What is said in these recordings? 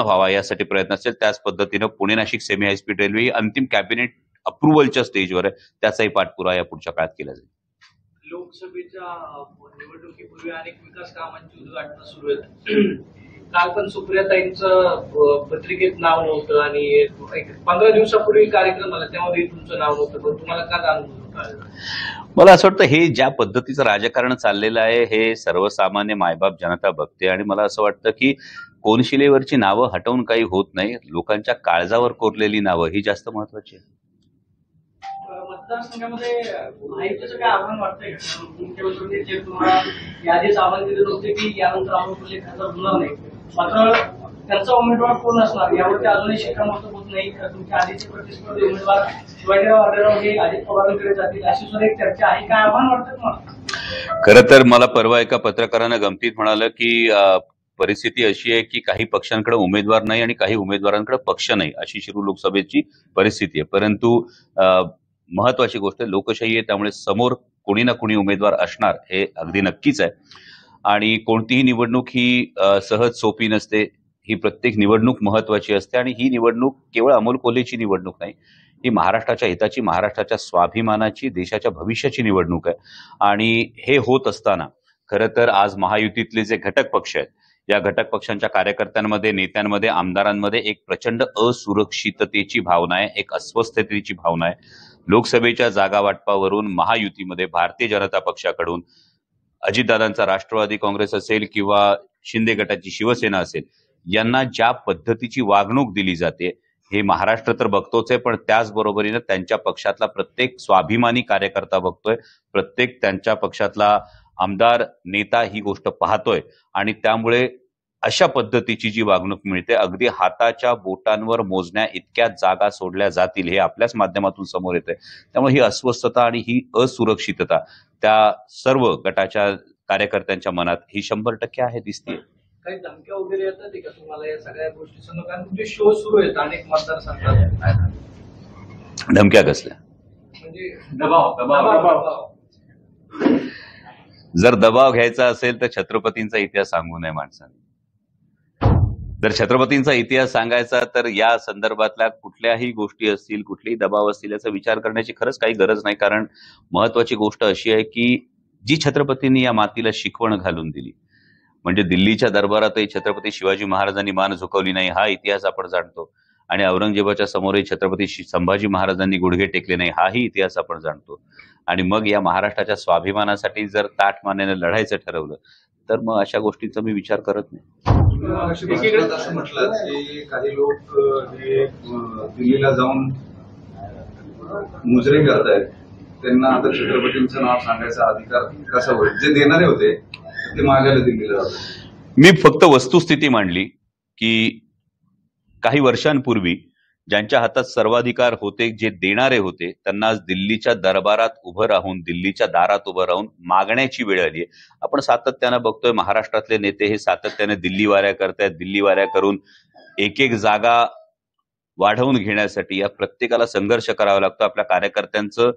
व्हावा यासाठी प्रयत्न असेल. त्याच पद्धतीनं Pune Nashik semi high speed railway ही अंतिम कॅबिनेट अप्रुव्हलच्या स्टेजवर आहे, त्याचाही पाठपुरावा या पुढच्या काळात केला जाईल. लोकसभेच्या निवडणुकीपूर्वी अनेक विकास कामांची उद्घाटन सुरू आहेत. काल पण सुप्रियाताईंचं पत्रिकेत नाव नव्हतं आणि 15 दिवसापूर्वी कार्यक्रम आला त्यामध्ये तुमचं नाव नव्हतं, पण तुम्हाला का जाणवलं? मला असं वाटतं हे ज्या पद्धतीचं राजकारण चाललेलं आहे हे सर्वसामान्य मायबाप जनता बघते आणि मला असं वाटतं की कोनशिलेवरची नावं हटवून काही होत नाही, लोकांच्या काळजावर कोरलेली नावं ही जास्त महत्वाची आहे. मतदारसंघामध्ये माहितीचं काय आव्हान वाटतंय? मुख्यमंत्र्यांनी जे तुम्हाला यादीच आव्हान दिलेलं होते की यानंतर आपण तुझे खासदार होणार नाही, मात्र त्यांचा उमेदवार कोण असणार यावरती अजूनही शिक्कामोर्तब होत नाही. तुमच्या आधीचे प्रतिस्पर्धी उमेदवार शिवाजीराव आढळराव हे अजित पवारांकडे जातील अशी सुद्धा एक चर्चा आहे. काय आव्हान वाटतं तुम्हाला? खरं तर मला परवा एका पत्रकारानं गमतीत म्हणालं की परिस्थिती अशी आहे की काही पक्षांकडे उमेदवार नाही आणि काही उमेदवारांकडे पक्ष नाही, अशी शिरूर लोकसभेची परिस्थिती आहे. परंतु महत्वाची गोष्ट लोकशाही आहे, त्यामुळे समोर कोणी ना कोणी उमेदवार असणार हे अगदी नक्कीच आहे. आणि कोणतीही निवडणूक ही सहज सोपी नसते, ही प्रत्येक निवडणूक महत्वाची असते आणि ही निवडणूक केवळ अमोल कोल्हेची निवडणूक नाही, ही महाराष्ट्राच्या हिताची, महाराष्ट्राच्या स्वाभिमानाची, देशाच्या भविष्याची निवडणूक आहे. आणि हे होत असताना खरं तर आज महायुतीतले जे घटक पक्ष आहेत या घटक पक्षांच्या कार्यकर्त्यांमध्ये, नेत्यांमध्ये, आमदारांमध्ये एक प्रचंड असुरक्षिततेची भावना आहे, एक अस्वस्थतेची भावना आहे. लोकसभेच्या जागा वाटपावरून महायुतीमध्ये भारतीय जनता पक्षाकडून अजितदादांचा राष्ट्रवादी काँग्रेस असेल किंवा शिंदे गटाची शिवसेना असेल, यांना ज्या पद्धतीची वागणूक दिली जाते हे महाराष्ट्र तर बघतोच आहे, पण त्याचबरोबरीनं त्यांच्या पक्षातला प्रत्येक स्वाभिमानी कार्यकर्ता बघतोय, प्रत्येक त्यांच्या पक्षातला आमदार नेता ही गोष्ट पाहतोय. आणि त्यामुळे अशा पद्धतीची जी वागणूक मिळते, अगदी हाताच्या बोटांवर मोजण्या इतक्या जागा सोडल्या जातील हे आपल्याच माध्यमातून समोर येते. त्यामुळे ही अस्वस्थता आणि ही असुरक्षितता त्या सर्व गटाच्या कार्यकर्त्यांच्या मनात ही 100% आहे, दिसते. काही धमक्या वगैरे येतात का तुम्हाला या सगळ्या गोष्टी समोर? कारण तुमचे शो सुरू आहेत अनेक मतदारसंघात. धमक्या कसल्या? म्हणजे दबाव. जर दबाव घ्यायचा असेल तर छत्रपतींचा इतिहास सांगू नये माणसाने. जर छत्रपतींचा इतिहास सांगायचा तर या संदर्भातल्या कुठल्याही गोष्टी असतील, कुठलेही दबाव असतील याचा विचार करण्याची खरंच काही गरज नाही. कारण महत्वाची गोष्ट अशी आहे की जी छत्रपतींनी या मातीला शिकवण घालून दिली, म्हणजे दिल्लीच्या दरबारातही छत्रपती शिवाजी महाराजांनी मान झुकवली नाही हा इतिहास आपण जाणतो, आणि औरंगजेबाच्या समोरही छत्रपती संभाजी महाराजांनी गुडघे टेकले नाही हाही इतिहास आपण जाणतो. आणि मग या महाराष्ट्राच्या स्वाभिमानासाठी जर ताठमानेने लढायचं ठरवलं तर मग अशा गोष्टींचा मी विचार करत नाही. असं म्हटलं की काही लोक हे दिल्लीला जाऊन मुजरे करतायत, त्यांना आता छत्रपतींचं नाव सांगायचा अधिकार कसा होईल? जे देणारे होते ते मागायला दिल्लीला जातात. मी फक्त वस्तुस्थिती मांडली की काही वर्षांपूर्वी ज्यांच्या हातात सर्वाधिकार होते, जे देणारे होते, त्यांना आज दिल्लीच्या दरबारात उभं राहून, दिल्लीच्या दारात उभं राहून मागण्याची वेळ आली आहे. आपण सातत्यानं बघतोय महाराष्ट्रातले नेते हे सातत्याने दिल्ली वाऱ्या करतायत. दिल्ली वाऱ्या करून एक एक जागा वाढवून घेण्यासाठी या प्रत्येकाला संघर्ष करावा लागतो. आपल्या कार्यकर्त्यांचं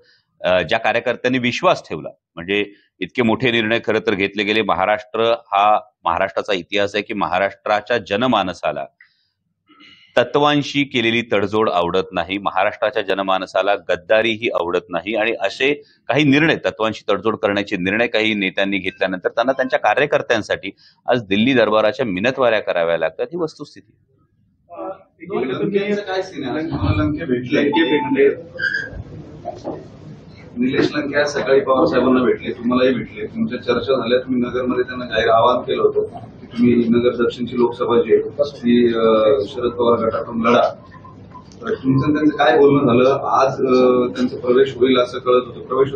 ज्या कार्यकर्त्यांनी विश्वास ठेवला, म्हणजे इतके मोठे निर्णय खरं तर घेतले गेले. महाराष्ट्राचा इतिहास आहे की महाराष्ट्राच्या जनमानसाला तत्वांशी केलेली तडजोड आवडत नाही, महाराष्ट्राच्या जनमानसाला गद्दारी ही आवडत नाही. आणि असे काही निर्णय, तत्वांशी तडजोड करण्याचे निर्णय काही नेत्यांनी घेतल्यानंतर त्यांना त्यांच्या कार्यकर्त्यांसाठी आज दिल्ली दरबाराच्या मिनतवाऱ्या कराव्या लागतात, ही वस्तुस्थिती. काय सीन आहे? लंके भेटले, निलेश लंके आज सकाळी पवार साहेबांना भेटले, तुम्हालाही भेटले, तुमच्या चर्चा झाल्या. तुम्ही नगरमध्ये त्यांना जाहीर आवाहन केलं होतं की तुम्ही नगर दक्षिणची लोकसभा जी आहे ती शरद पवार गटातून लढा. तर तुमचं त्यांचं काय बोलणं झालं? आज त्यांचा प्रवेश होईल असं कळत होतं, प्रवेश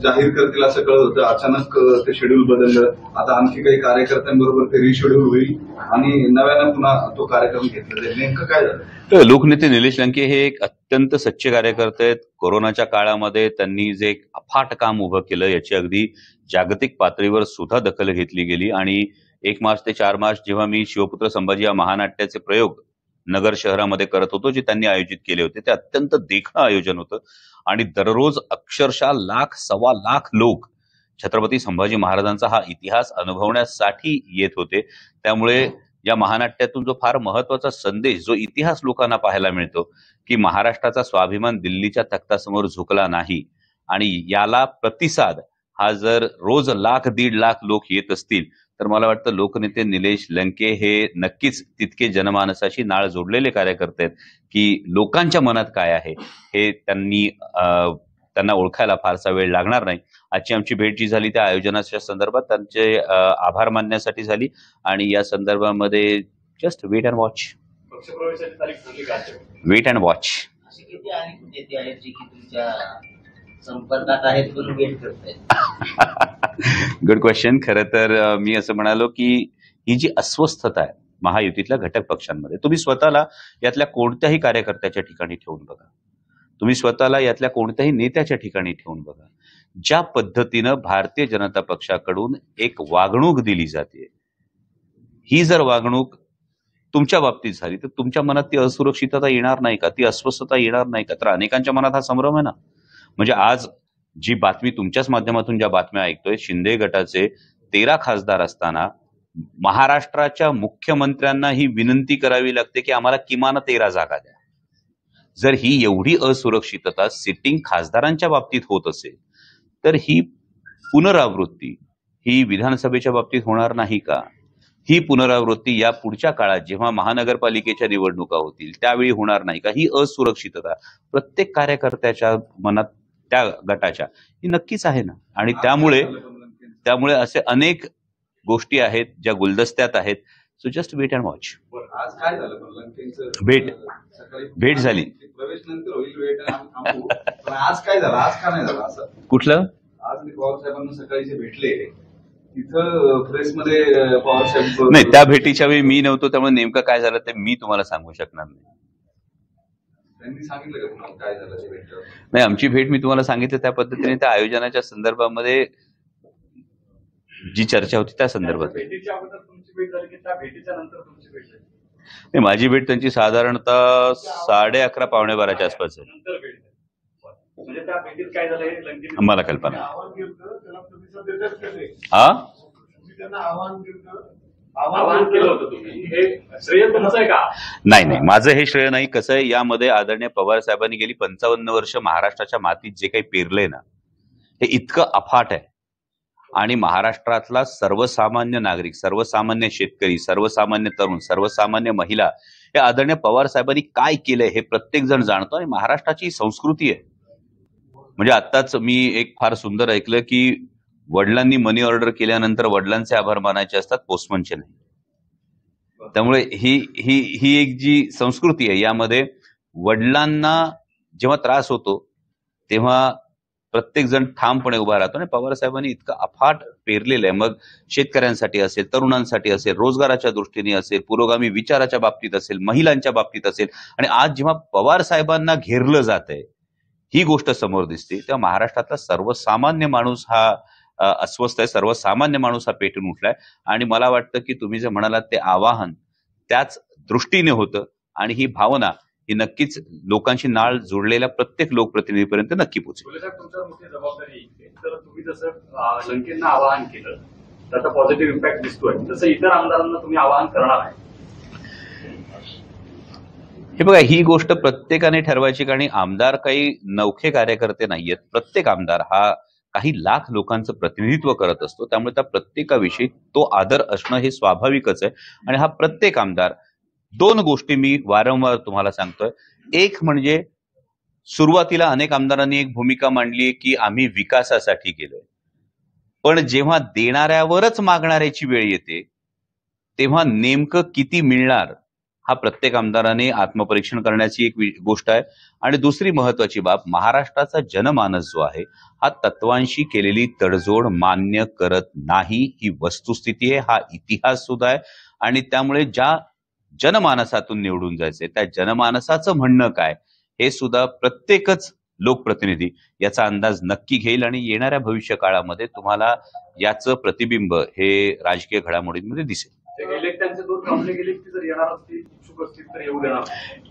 जाहीर करतील असं कळत होतं, अचानक ते शेड्यूल बदललं. आता आणखी काही कार्यकर्त्यांबरोबर ते रिशेड्यूल होईल आणि नव्यानं पुन्हा तो कार्यक्रम घेतला जाईल. नेमकं काय झालं? तर लोकनेते निलेश लंके हे एक अत्यंत सच्चे कार्यकर्ते आहेत. कोरोनाच्या काळामध्ये त्यांनी जे एक अफाट काम उभं केलं याची अगदी जागतिक पातळीवर सुद्धा दखल घेतली गेली. आणि 1 मार्च ते 4 मार्च जेव्हा मी शिवपुत्र संभाजी या महानाट्याचे प्रयोग नगर शहरामध्ये करत होतो, जे त्यांनी आयोजित केले होते, ते अत्यंत देखणं आयोजन होतं. आणि दररोज अक्षरशः लाख, सव्वा लाख लोक छत्रपती संभाजी महाराजांचा हा इतिहास अनुभवण्यासाठी येत होते. त्यामुळे या महानाट्यातून जो फार महत्वाचा संदेश, जो इतिहास लोकांना पाहायला मिळतो की महाराष्ट्राचा स्वाभिमान दिल्लीच्या तख्तासमोर झुकला नाही, आणि याला प्रतिसाद हा जर रोज 1,00,000-1.5 लाख लोक येत असतील तर मला वाटतं लोकनेते निलेश लंके हे नक्कीच तितके जनमानसाशी नाळ जोडलेले कार्यकर्ते आहेत की लोकांच्या मनात काय आहे हे त्यांना ओळखायला फारसा वेळ लागणार नाही. आजची आमची भेट जी झाली त्या आयोजनाच्या संदर्भात त्यांचे आभार मानण्यासाठी झाली, आणि या संदर्भामध्ये जस्ट वेट अँड वॉच. पक्षप्रवेशाची तारीख ठरली का? Wait and watch. असे किती अनेक नेते आहेत जे की तुमच्या संपर्कात आहेत पण वेट करतायत? Good question. खरं तर मी असं म्हणालो की ही जी अस्वस्थता आहे महायुतीतल्या घटक पक्षांमध्ये, तुम्ही स्वतःला यातल्या कोणत्याही कार्यकर्त्याच्या ठिकाणी ठेवून बघा, तुम्ही स्वतःला यातल्या कोणत्याही नेत्याच्या ठिकाणी ठेवून बघा. ज्या पद्धतीनं भारतीय जनता पक्षाकडून एक वागणूक दिली जाते, ही जर वागणूक तुमच्या बाबतीत झाली तर तुमच्या मनात ती असुरक्षितता येणार नाही का, ती अस्वस्थता येणार नाही का? तर अनेकांच्या मनात हा संभ्रम आहे ना. म्हणजे आज जी बातमी तुमच्याच माध्यमातून ज्या बातम्या ऐकतोय, शिंदे गटाचे 13 खासदार असताना महाराष्ट्राच्या मुख्यमंत्र्यांना ही विनंती करावी लागते की आम्हाला किमान 13 जागा द्या. जर ही एवढी असुरक्षितता सिटिंग खासदारांच्या बाबतीत होत असेल तर ही पुनरावृत्ती ही विधानसभेच्या बाबतीत होणार नाही का? ही पुनरावृत्ती या पुढच्या काळात जेव्हा महानगरपालिकेच्या निवडणुका होतील त्यावेळी होणार नाही का? ही असुरक्षितता प्रत्येक कार्यकर्त्याच्या मनात त्या गटाच्या ही नक्कीच आहे ना. आणि त्यामुळे असे अनेक गोष्टी आहेत ज्या गुलदस्त्यात आहेत. So just wait and watch. आज काय झालं लंकेंचं? भेट झाली. प्रवेश नंतर होईल वेट थांबू. पण आज काय झालं? आज का नाही झालं असं? कुठलं? आज मी पवार साहेबांना सकाळी जे भेटले तिथं प्रेसमध्ये पवार साहेब नाही, त्या भेटीच्या वेळी मी नव्हतो, त्यामुळे नेमकं काय झालं ते मी तुम्हाला सांगू शकणार नाही. त्यांनी सांगितलं का तुम्हाला काय झालं ते भेट? नाही, आमची भेट मी तुम्हाला सांगितलं त्या पद्धतीने त्या आयोजनाच्या संदर्भामध्ये जी चर्चा होती त्या संदर्भात. भेटीच्या अगोदर तुमची भेट झाली की त्या भेटीच्या नंतर तुमची भेट झाली? नाही, माझी भेट त्यांची साधारणतः 11:30 पावणे 12च्या आसपास आहे. नंतर भेट झाली. म्हणजे त्या भेटीत काय झालं हे लंकेने मला कल्पना आहे. आव्हान केलं, त्याला प्रतिसाद देतात का ते? हा, तुम्ही त्यांना आव्हान केलं होतं तुम्ही, हे श्रेय तुमचं आहे का? नाही, माझं हे श्रेय नाही. कसं आहे, यामध्ये आदरणीय पवार साहेबांनी गेली 55 वर्ष महाराष्ट्राच्या मातीत जे काही पेरलंय ना, हे इतकं अफाट आहे. आणि महाराष्ट्रातला सर्वसामान्य नागरिक, सर्वसामान्य शेतकरी, सर्वसामान्य तरुण, सर्वसामान्य महिला, हे आदरणीय पवार साहेबांनी काय केलंय हे प्रत्येक जण जाणतो. आणि महाराष्ट्राची संस्कृती आहे. म्हणजे आत्ताच मी एक फार सुंदर ऐकलं की वडिलांनी मनी ऑर्डर केल्यानंतर वडिलांचे आभार मानायचे असतात, पोस्टमनचे नाही. त्यामुळे ही एक जी संस्कृती आहे, यामध्ये वडिलांना जेव्हा त्रास होतो तेव्हा प्रत्येक जण ठामपणे उभा राहतो. आणि पवार साहेबांनी इतकं अफाट पेरलेलं आहे, मग शेतकऱ्यांसाठी असेल, तरुणांसाठी असेल, रोजगाराच्या दृष्टीने असेल, पुरोगामी विचाराच्या बाबतीत असेल, महिलांच्या बाबतीत असेल. आणि आज जेव्हा पवार साहेबांना घेरलं जात आहे, ही गोष्ट समोर दिसते, तेव्हा महाराष्ट्रातला सर्वसामान्य माणूस हा अस्वस्थ आहे, सर्वसामान्य माणूस हा पेटून उठलाय. आणि मला वाटतं की तुम्ही जे म्हणालात ते आवाहन त्याच दृष्टीने होतं. आणि ही भावना ही नक्कीच लोकांशी नाळ जोडलेल्या प्रत्येक लोकप्रतिनिधीपर्यंत नक्की पोहोचेल. तुमच्यावर मोठी जबाबदारी आहे. तर तुम्ही जसं लंकेंना आवाहन केलं त्याचा पॉझिटिव्ह इम्पॅक्ट दिसतोय, तसं इतर आमदारांना तुम्ही आवाहन करणार आहे? हे बघा, ही गोष्ट प्रत्येकाने ठरवायची. आणि आमदार काही नवखे कार्यकर्ते नाहीयेत. प्रत्येक आमदार हा काही लाख लोकांचं प्रतिनिधित्व करत असतो. त्यामुळे त्या प्रत्येकाविषयी तो आदर असणं हे स्वाभाविकच आहे. आणि हा प्रत्येक आमदार, 2 गोष्टी मी वारंवार तुम्हाला सांगतोय. एक म्हणजे सुरुवातीला अनेक आमदारांनी एक भूमिका मांडली की आम्ही विकासासाठी केलोय, पण जेव्हा देणाऱ्यावरच मागणाऱ्याची वेळ येते तेव्हा नेमकं किती मिळणार हा प्रत्येक आमदाराने आत्मपरीक्षण करण्याची एक गोष्ट आहे. आणि दुसरी महत्वाची बाब, महाराष्ट्राचा जनमानस जो आहे हा तत्वांशी केलेली तडजोड मान्य करत नाही, ही वस्तुस्थिती आहे, हा इतिहास सुद्धा आहे. आणि त्यामुळे ज्या जनमानसातून निवडून जायचे त्या जनमानसाचं म्हणणं काय हे सुद्धा प्रत्येकच लोकप्रतिनिधी याचा अंदाज नक्की घेईल. आणि येणाऱ्या भविष्य काळामध्ये तुम्हाला याचं प्रतिबिंब हे राजकीय घडामोडींमध्ये दिसेल. इलेक्शनचे 2 थांबले गेले की जर येणार असतील, इच्छुक असतील तर येऊ देणार.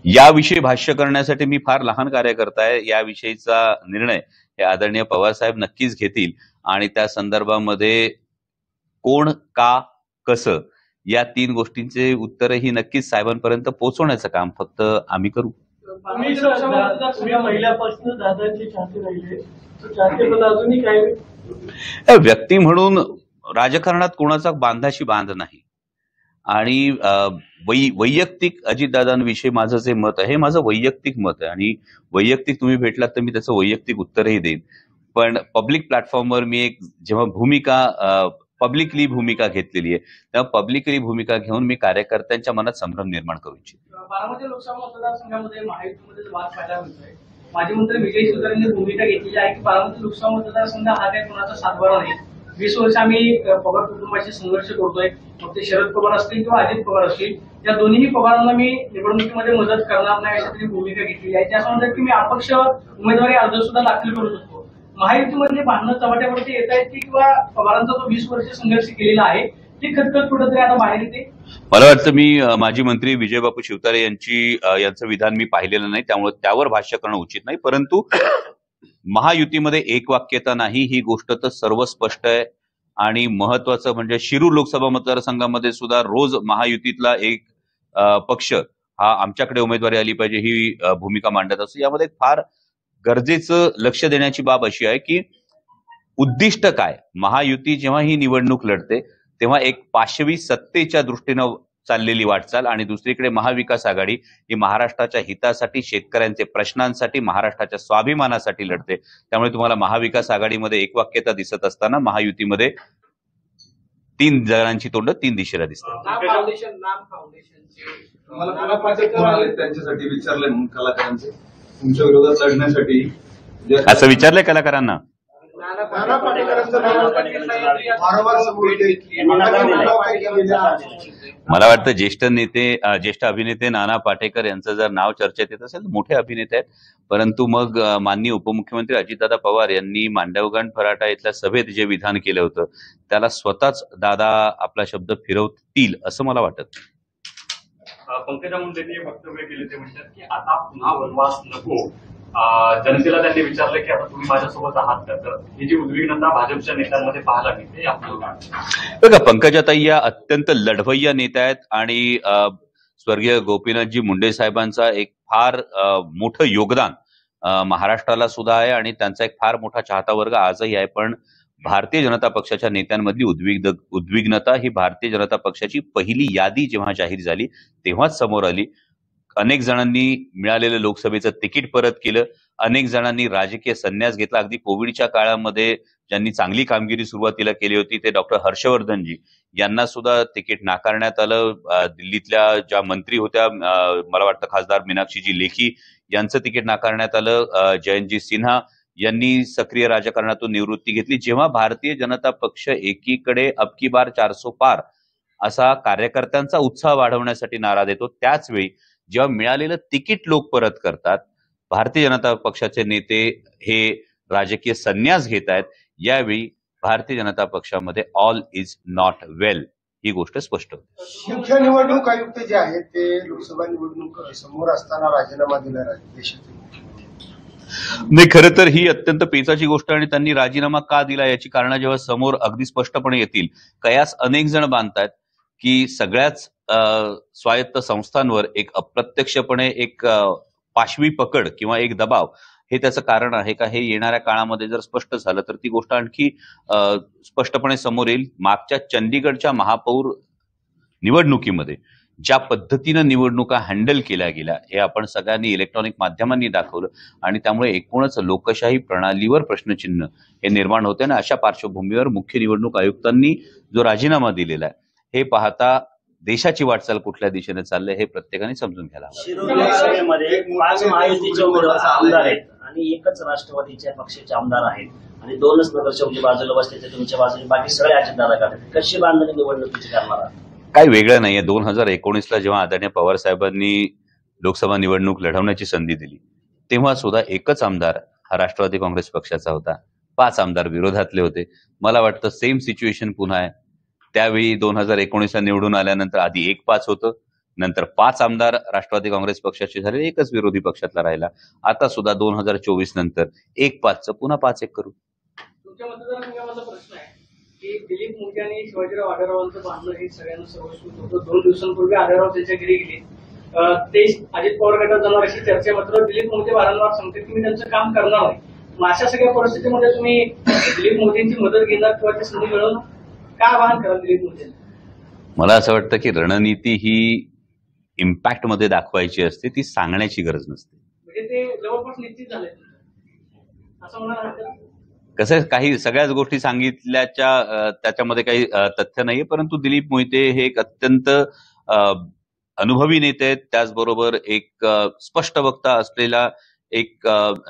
याविषयी भाष्य करण्यासाठी मी फार लहान कार्यकर्ता आहे. याविषयीचा निर्णय हे आदरणीय पवार साहेब नक्कीच घेतील. आणि त्या संदर्भामध्ये कोण, का, कसं या 3 गोष्टींचे उत्तरही नक्कीच साहेबांपर्यंत पोहोचवण्याचं काम फक्त आम्ही करू. तुम्ही तुम्ही महिल्यापासून दादांचे चाहते राहिले तर चाहते पण अजूनही काय व्यक्ती म्हणून राजकारणात कोणाचा बांधाशी बांध नाही आणि वैयक्तिक अजितदादांविषयी माझं जे मत आहे हे माझं वैयक्तिक मत आहे आणि वैयक्तिक तुम्ही भेटलात तर मी त्याचं वैयक्तिक उत्तरही देईन. पण पब्लिक प्लॅटफॉर्मवर मी एक जेव्हा पब्लिकली भूमिका घेतलेली आहे तेव्हा पब्लिकली भूमिका घेऊन मी कार्यकर्त्यांच्या मनात संभ्रम निर्माण करू इच्छितो. बारामती लोकसभा मतदारसंघामध्ये महायुतीमध्ये वाद पाहायला मिळतोय. माजी मंत्री विजय शिवतारेंनी भूमिका घेतलेली आहे की बारामती लोकसभा मतदारसंघ हा काही कोणाचा सातबारा नाही. 20 वर्ष आम्ही पवार कुटुंबाशी संघर्ष करतोय. मग ते शरद पवार असतील किंवा अजित पवार असतील या दोन्ही पवारांना मी निवडणुकीमध्ये मदत करणार नाही अशी त्यांनी भूमिका घेतलेली आहे. त्या म्हणतात की मी अपक्ष उमेदवारी अर्ज सुद्धा दाखल करू शकतो. महायुतीमध्ये भांडणं चव्हाट्यावरती येत आहेत की किंवा पवारांचा तो 20 वर्ष संघर्ष केलेला आहे ती खतखत कुठेतरी आता बाहेर येते. मला वाटतं मी माजी मंत्री विजयबापू शिवतारे यांचं विधान मी पाहिलेलं नाही त्यामुळे त्यावर भाष्य करणं उचित नाही. परंतु महायुतीमध्ये एकवाक्यता नाही ही गोष्ट तर सर्व स्पष्ट आहे आणि महत्वाचं म्हणजे शिरूर लोकसभा मतदारसंघामध्ये सुद्धा रोज महायुतीतला एक पक्ष हा आमच्याकडे उमेदवारी आली पाहिजे ही भूमिका मांडत असतो. यामध्ये फार गरजेचं लक्ष देण्याची बाब अशी आहे की उद्दिष्ट काय. महायुती जेव्हा ही निवडणूक लढते तेव्हा एक पाशवी सत्तेच्या दृष्टीनं चाललेली वाटचाल आणि दुसरीकडे महाविकास आघाडी ही महाराष्ट्राच्या हितासाठी शेतकऱ्यांचे प्रश्नांसाठी महाराष्ट्राच्या स्वाभिमानासाठी लढते. त्यामुळे तुम्हाला महाविकास आघाडीमध्ये एकवाक्यता दिसत असताना महायुतीमध्ये 3 जणांची तोंड 3 दिशेला दिसतात. त्यांच्यासाठी विचारलंय म्हणून कलाकारांचे तुमच्या विरोधात लढण्यासाठी असं विचारलंय कलाकारांना. मला वाटतं ज्येष्ठ अभिनेते नाना पाटेकर यांचं जर नाव चर्चेत येत असेल तर मोठे अभिनेते आहेत. परंतु मग माननीय उपमुख्यमंत्री अजितदादा पवार यांनी मांडवगण फराटा इथल्या सभेत जे विधान केलं होतं त्याला स्वतःच दादा आपला शब्द फिरवतील असं मला वाटत. पंकजा मुंडेंनी वक्तव्य केले ते म्हणतात की आता पुन्हा वनवास नको. जनतेला त्यांनी विचारलं की आता तुम्ही माझ्यासोबत आहात तर ही जी उद्विग्नता भाजपच्या नेत्यांमध्ये पाहायला मिळते आपल्याला. बघा पंकजाताई या अत्यंत लढवय्या नेत्या आहेत आणि स्वर्गीय गोपीनाथजी मुंडे साहेबांचा एक फार मोठं योगदान महाराष्ट्राला सुद्धा आहे आणि त्यांचा एक फार मोठा चाहता वर्ग आजही आहे. पण भारतीय जनता पक्षाच्या नेत्यांमधली उद्विग्नता ही भारतीय जनता पक्षाची पहिली यादी जेव्हा जाहीर झाली तेव्हाच समोर आली. अनेक जणांनी मिळालेलं लोकसभेचं तिकीट परत केलं. अनेक जणांनी राजकीय संन्यास घेतला. अगदी कोविडच्या काळामध्ये ज्यांनी चांगली कामगिरी सुरुवातीला केली होती ते डॉक्टर हर्षवर्धनजी यांना सुद्धा तिकीट नाकारण्यात आलं. दिल्लीतल्या ज्या मंत्री होत्या मला वाटतं खासदार मीनाक्षीजी लेखी यांचं तिकीट नाकारण्यात आलं. जयंतजी सिन्हा यांनी सक्रिय राजकारणातून निवृत्ती घेतली. जेव्हा भारतीय जनता पक्ष एकीकडे अब की बार 400 पार असा कार्यकर्त्यांचा उत्साह वाढवण्यासाठी नारा देतो त्याच वेळी जेव्हा मिळालेलं तिकीट लोक परत करतात भारतीय जनता पक्षाचे नेते हे राजकीय संन्यास घेत आहेत. यावेळी भारतीय जनता पक्षामध्ये ऑल इज नॉट वेल ही गोष्ट स्पष्ट होते. मुख्य निवडणूक आयुक्त जे आहेत ते लोकसभा निवडणूक समोर असताना राजीनामा दिला देशाचे. नाही खरं तर ही अत्यंत पेचाची गोष्ट आणि त्यांनी राजीनामा का दिला याची कारणं जेव्हा समोर अगदी स्पष्टपणे येतील कयास अनेक जण बांधतायत की सगळ्याच स्वायत्त संस्थांवर एक अप्रत्यक्षपणे एक पाशवी पकड किंवा एक दबाव हे त्याचं कारण आहे का. हे येणाऱ्या काळामध्ये जर स्पष्ट झालं तर ती गोष्ट आणखी स्पष्टपणे समोर येईल. मागच्या चंदीगडच्या महापौर निवडणुकीमध्ये ज्या पद्धतीनं निवडणुका हँडल केल्या गेल्या हे आपण सगळ्यांनी इलेक्ट्रॉनिक माध्यमांनी दाखवलं आणि त्यामुळे एकूणच लोकशाही प्रणालीवर प्रश्नचिन्ह हे निर्माण होते आणि अशा पार्श्वभूमीवर मुख्य निवडणूक आयुक्तांनी जो राजीनामा दिलेला आहे हे पाहता देशाची वाटचाल कुठल्या दिशेने चाललंय हे प्रत्येकाने समजून घ्यायला हवं. शिरूर लोकसभेमध्ये 5 महायुतीचे उमेदवार आमदार आहेत आणि एकच राष्ट्रवादीच्या पक्षाचे आमदार आहेत आणि 2च नगरसेवक बाजूला बसले तुमच्या बाजूने बाकी सगळे अजितदादा करतात. कशी बांधणी निवडणुकीची करणार काही वेगळं नाहीये. 2019ला जेव्हा आदरणीय पवार साहेबांनी लोकसभा निवडणूक लढवण्याची संधी दिली तेव्हा सुद्धा एकच आमदार हा राष्ट्रवादी काँग्रेस पक्षाचा होता. 5 आमदार विरोधातले होते. मला वाटतं सेम सिच्युएशन पुन्हा आहे. त्यावेळी 2019ला निवडून आल्यानंतर आधी 1-5 होतं नंतर 5 आमदार राष्ट्रवादी काँग्रेस पक्षाचे झाले एकच विरोधी पक्षातला राहिला. आता सुद्धा 2024 नंतर 1-5चं पुन्हा 5-1 करू. तुमच्या मतदारसंघामधला प्रश्न आहे की दिलीप मोदी आणि शिवाजीराव आढळरावांचं भांडण हे सगळ्यांना सर्वश्रुत होतं. 2 दिवसांपूर्वी आढळराव त्यांच्या घरी गेले. ते अजित पवार गटात जाणार अशी चर्चा, मात्र दिलीप मोदी वारंवार सांगतात की मी त्यांचं काम करणार नाही. मग अशा सगळ्या परिस्थितीमध्ये तुम्ही दिलीप मोदींची मदत घेणार किंवा ती संधी मिळवून काय आवाहन कराल दिलीप मोदींना? मला असं वाटतं की रणनीती ही इम्पॅक्ट मध्ये दाखवायची असते, ती सांगण्याची गरज नसते. म्हणजे ते जवळपास निश्चित झाले असं म्हणायला हरकत नाही. कसं आहे, काही सगळ्याच गोष्टी सांगितल्याच्या त्याच्यामध्ये काही तथ्य नाहीये, परंतु दिलीप मोहिते हे एक अत्यंत अनुभवी नेते आहेत. त्याचबरोबर एक स्पष्ट वक्ता असलेला एक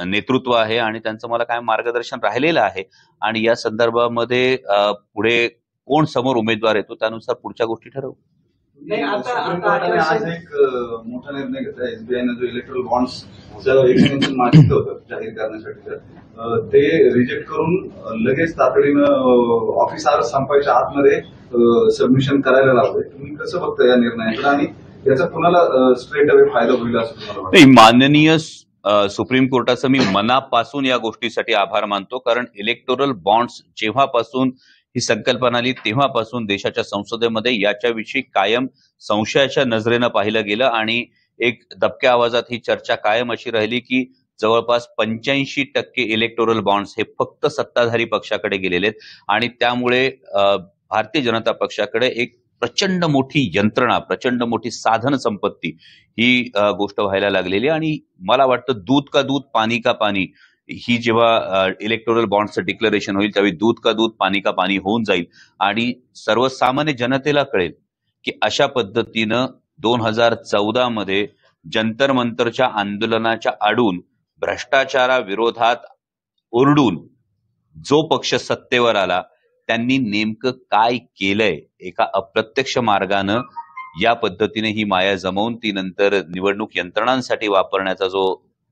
नेतृत्व आहे आणि त्यांचं मला काय मार्गदर्शन राहिलेलं आहे. आणि या संदर्भामध्ये पुढे कोण समोर उमेदवार येतो त्यानुसार पुढच्या गोष्टी ठरवू. नाही, सुप्रीम कोर्टाने आज एक मोठा निर्णय घेतला. एसबीआयनं जो इलेक्ट्रल बॉन्ड्सचं एक्सटेन्शन मागितलं होतं जाहीर करण्यासाठी, ते रिजेक्ट करून लगेच तातडीनं ऑफिस आवर्स संपायच्या आतमध्ये सबमिशन करायला लावलंय. तुम्ही कसं बघता या निर्णयाकडे आणि याचा कुणाला स्ट्रेट अवे फायदा होईल असं तुम्हाला वाटतं? नाही, माननीय सुप्रीम कोर्टाचं मी मनापासून या गोष्टीसाठी आभार मानतो, कारण इलेक्टोरल बॉन्ड्स जेव्हापासून ही संकल्पना आली तेव्हापासून देशाच्या संसदेमध्ये याच्याविषयी कायम संशयाच्या नजरेनं पाहिलं गेलं आणि एक दबक्या आवाजात ही चर्चा कायम अशी राहिली की जवळपास 85% इलेक्टोरल बॉन्ड्स हे फक्त सत्ताधारी पक्षाकडे गेलेले आहेत आणि त्यामुळे भारतीय जनता पक्षाकडे एक प्रचंड मोठी यंत्रणा, प्रचंड मोठी साधन संपत्ती ही गोष्ट व्हायला लागलेली. आणि मला वाटतं दूध का दूध पाणी का पाणी ही जेव्हा इलेक्टोरल बॉन्ड्सचं डिक्लेरेशन होईल त्यावेळी दूध का दूध पाणी का पाणी होऊन जाईल आणि सर्वसामान्य जनतेला कळेल की अशा पद्धतीनं 2014 मध्ये जंतर मंतरच्या आंदोलनाच्या आडून भ्रष्टाचाराविरोधात ओरडून जो पक्ष सत्तेवर आला त्यांनी नेमकं काय केलंय. एका अप्रत्यक्ष मार्गानं या पद्धतीने ही माया जमवून ती नंतर निवडणूक यंत्रणांसाठी वापरण्याचा जो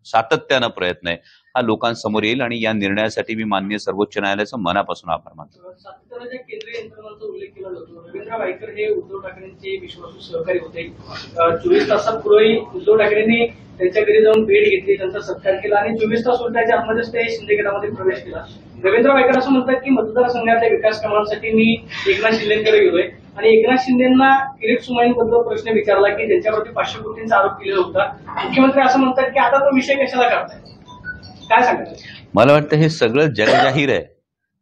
सातत्यानं प्रयत्न आहे हा लोकांसमोर येईल आणि या निर्णयासाठी मी माननीय सर्वोच्च न्यायालयाचा मनापासून आभार मानतो. सातत्यानं ज्या केंद्रीय यंत्रणांचा उल्लेख केला जातो, रवींद्र वायकर हे उद्धव ठाकरेंचे विश्वासू सहकारी होते. 24 तासापूर्वी उद्धव ठाकरेंनी त्यांच्या घरी जाऊन भेट घेतली, त्यांचा सत्कार केला आणि 24 तास उलटाच्या आतमध्येच ते शिंदे गटामध्ये प्रवेश केला. रवींद्र वायकर असं म्हणतात की मतदारसंघातल्या विकास कामांसाठी मी एकनाथ शिंदेकडे गेलोय आणि एकनाथ शिंदेना किरीट सोमय्यांबद्दल प्रश्न विचारला की ज्यांच्यावरती 500 कोटींचा आरोप केलेला होता. मुख्यमंत्री असं म्हणतात की आता तो विषय कशाला काढताय, काय सांगतात? मला वाटतं हे सगळं जगजाहीर आहे.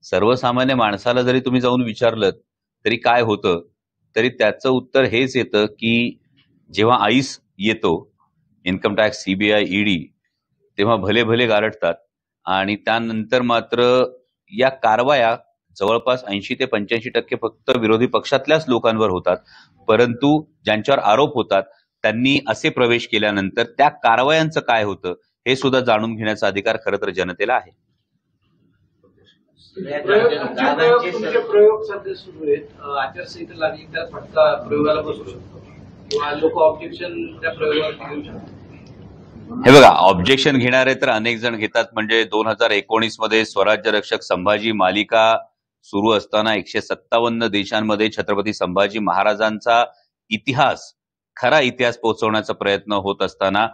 सर्वसामान्य माणसाला जरी तुम्ही जाऊन विचारलं तरी काय होतं, तरी त्याचं उत्तर हेच येतं की जेव्हा आईस येतो, इन्कम टॅक्स, सीबीआय, ईडी, तेव्हा भले भले गारठतात आणि त्यानंतर मात्र या कारवाया जवळपास 80 ते 85% फक्त विरोधी पक्षातल्याच लोकांवर होतात. परंतु ज्यांच्यावर आरोप होतात त्यांनी असे प्रवेश केल्यानंतर त्या कारवायांचं काय होतं हे सुद्धा जाणून घेण्याचा अधिकार खरं तर जनतेला आहे. तुमचे प्रयोग सध्या सुरू आहेत, आचारसंहिता लागली त्या फटका प्रयोगाला बसू शकतो किंवा लोक ऑब्जेक्शन त्या प्रयोगावर घेऊ शकतात. हे बघा, ऑब्जेक्शन घेणारे तर अनेक जण घेतात. म्हणजे 2019 मध्ये स्वराज्य रक्षक संभाजी मालिका सुरू असताना 157 देशांमध्ये छत्रपती संभाजी महाराजांचा इतिहास, खरा इतिहास पोहोचवण्याचा प्रयत्न होत असताना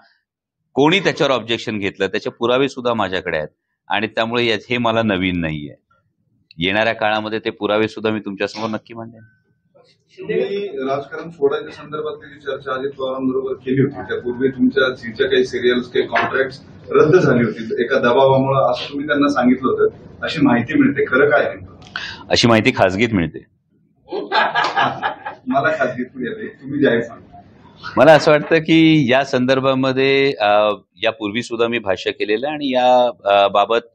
कोणी त्याच्यावर ऑब्जेक्शन घेतलं त्याचे पुरावे सुद्धा माझ्याकडे आहेत आणि त्यामुळे हे मला नवीन नाहीये. येणाऱ्या काळामध्ये ते पुरावे सुद्धा मी तुमच्यासमोर नक्की मांडेन. तुम्ही राजकारण सोडायच्या संदर्भातली जी चर्चा अजित पवारांबरोबर केली होती त्यापूर्वी तुमच्या झीच्या काही सिरियल्स, काही कॉन्ट्रॅक्ट रद्द झाली होती एका दबावामुळे, असं तुम्ही त्यांना सांगितलं होतं. अशी माहिती मिळते, खरं काय नेमकं? अशी माहिती खासगीत मिळते. मला खासगीत मिळते, तुम्ही जाहीर सांगा. मला असं वाटतं की या संदर्भामध्ये यापूर्वी सुद्धा मी भाष्य केलेलं आणि या बाबत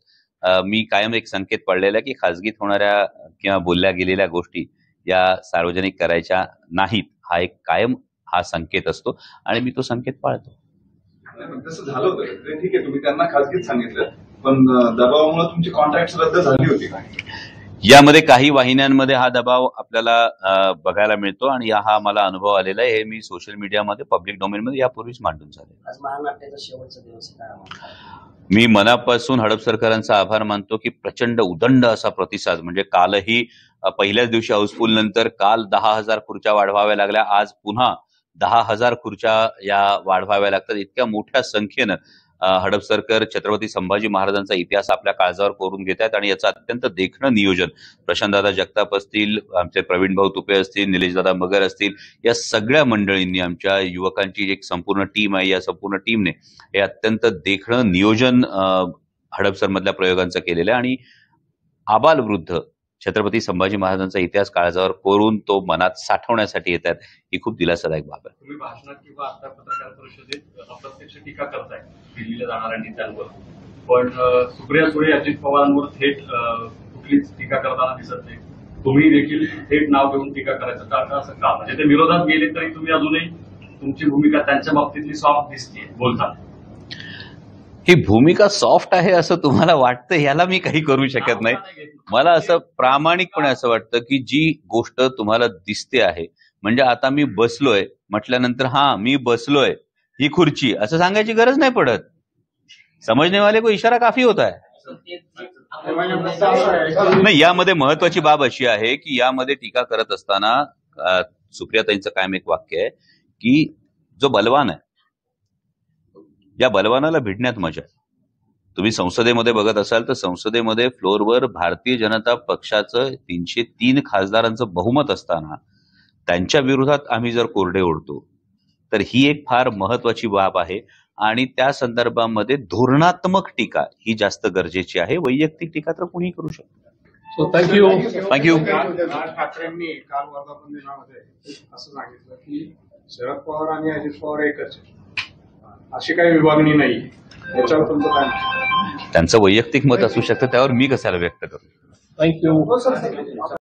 मी कायम एक संकेत पाळलेला आहे की खासगीत होणाऱ्या किंवा बोलल्या गेलेल्या गोष्टी या सार्वजनिक करायच्या नाहीत. हा एक कायम हा संकेत असतो आणि मी तो संकेत पाळतो. तसं झालं होतं ते ठीक आहे, तुम्ही त्यांना खासगीत सांगितलं, पण दबावामुळे तुमची कॉन्ट्रॅक्ट रद्द झाली होती का? यामध्ये काही वाहिन्यांमध्ये हा दबाव आपल्याला बघायला मिळतो आणि हा मला अनुभव आलेला आहे. हे मी सोशल मीडियामध्ये, पब्लिक डोमेनमध्ये यापूर्वीच मांडून झाले. आज महानाट्याचा शेवटचा दिवस आहे. मी मनापासून हडप सरकारांचा आभार मानतो की प्रचंड उदंड असा प्रतिसाद, म्हणजे कालही पहिल्याच दिवशी हाऊसफुल नंतर काल 10,000 खुर्च्या वाढवाव्या लागल्या, आज पुन्हा 10,000 खुर्च्या या वाढवाव्या लागतात. इतक्या मोठ्या संख्येनं हडपसरकर छत्रपती संभाजी महाराजांचा इतिहास आपल्या काळजावर कोरून घेत आहेत आणि याचं अत्यंत देखणं नियोजन प्रशांतदादा जगताप असतील, आमचे प्रवीण भाऊ तुपे असतील, निलेशदादा मगर असतील, या सगळ्या मंडळींनी, आमच्या युवकांची एक संपूर्ण टीम आहे, या संपूर्ण टीमने हे अत्यंत देखणं नियोजन हडपसरमधल्या प्रयोगांचं केलेलं आहे आणि आबालवृद्ध छत्रपती संभाजी महाराजांचा इतिहास काळजावर कोरून तो मनात साठवण्यासाठी येतात, ही खूप दिलासादायक बाब आहे. तुम्ही भाषणात किंवा आता पत्रकार परिषदेत अप्रत्यक्ष टीका करताय दिल्लीला जाणाऱ्या नेत्यांवर, पण सुप्रिया सुळे अजित पवारांवर थेट कुठलीच टीका करताना दिसत नाही. तुम्ही देखील थेट नाव घेऊन टीका करायचं कारण असं का? म्हणजे ते विरोधात गेले तरी तुम्ही अजूनही तुमची भूमिका त्यांच्या बाबतीतली सॉफ्ट दिसते बोलताना. ही भूमिका सॉफ्ट आहे असं तुम्हाला वाटतं, याला मी काही करू शकत नाही. मला असं प्रामाणिकपणे असं वाटतं की जी गोष्ट तुम्हाला दिसते आहे, म्हणजे आता मी बसलोय म्हटल्यानंतर हा मी बसलोय, ही खुर्ची असं सांगायची गरज नाही पडत. समजने वाले को इशारा काफी होता है. नाही, यामध्ये महत्वाची बाब अशी आहे की यामध्ये टीका करत असताना सुप्रियाताईंचं कायम एक वाक्य आहे की जो बलवान आहे, या बलवानाला भिडण्यात मजा आहे. तुम्ही संसदेमध्ये बघत असाल तर संसदेमध्ये फ्लोअरवर भारतीय जनता पक्षाचं 303 खासदारांचं बहुमत असताना त्यांच्या विरोधात आम्ही जर कोरडे ओढतो तर ही एक फार महत्वाची बाब आहे आणि त्या संदर्भामध्ये धोरणात्मक टीका ही जास्त गरजेची आहे. वैयक्तिक टीका तर कुणी करू शकतो. थँक्यू. राज ठाकरेंनी काल वर्धापन दिनामध्ये असं सांगितलं की शरद पवार आणि अजित पवार एकच आहे, अशी काही विभागणी नाही. याच्यावर तुमचं काय? त्यांचं वैयक्तिक मत असू शकतं, त्यावर मी कशाला व्यक्त करू. थँक्यू.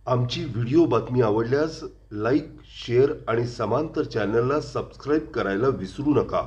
आमची व्हिडिओ बातमी आवडल्यास लाईक, शेअर आणि समांतर चॅनलला सबस्क्राईब करायला विसरू नका.